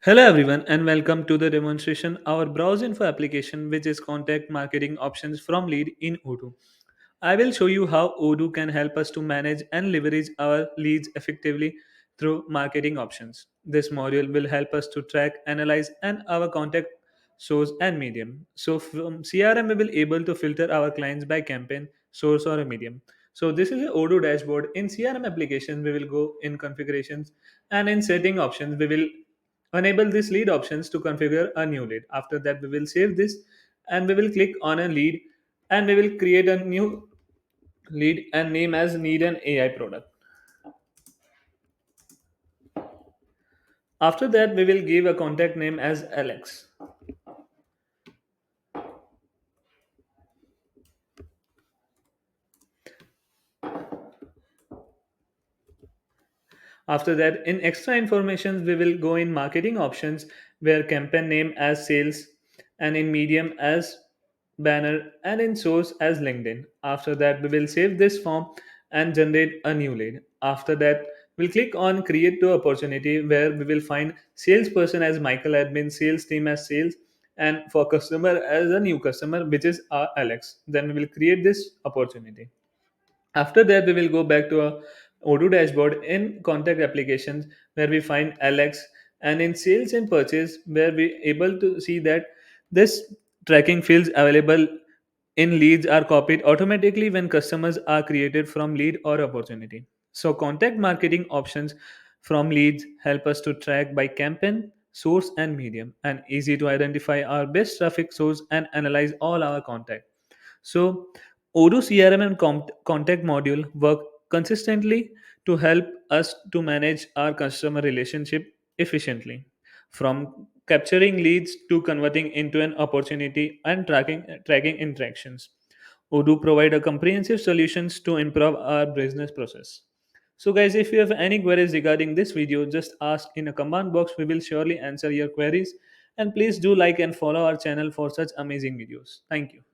Hello everyone and welcome to the demonstration our BrowseInfo application which is contact marketing options from lead in Odoo. I will show you how Odoo can help us to manage and leverage our leads effectively through marketing options. This module will help us to track, analyze and our contact source and medium. So from CRM we will able to filter our clients by campaign, source or a medium. So this is a Odoo dashboard. In CRM application we will go in configurations and in setting options we will enable these lead options to configure a new lead. After that, we will save this and we will click on a lead and we will create a new lead and name as Need an AI product. After that, we will give a contact name as Alex. After that, in extra information, we will go in marketing options where campaign name as sales and in medium as banner and in source as LinkedIn. After that, we will save this form and generate a new lead. After that, we'll click on create to opportunity where we will find salesperson as Michael, admin, sales team as sales, and for customer as a new customer, which is Alex. Then we will create this opportunity. After that, we will go back to a Odoo dashboard in contact applications where we find Alex and in sales and purchase where we able to see that this tracking fields available in leads are copied automatically when customers are created from lead or opportunity. So contact marketing options from leads help us to track by campaign, source and medium and easy to identify our best traffic source and analyze all our contact. So, Odoo CRM and contact module work consistently to help us to manage our customer relationship efficiently, from capturing leads to converting into an opportunity and tracking interactions. Odoo provide a comprehensive solutions to improve our business process. So, guys, if you have any queries regarding this video, just ask in a comment box. We will surely answer your queries. And please do like and follow our channel for such amazing videos. Thank you.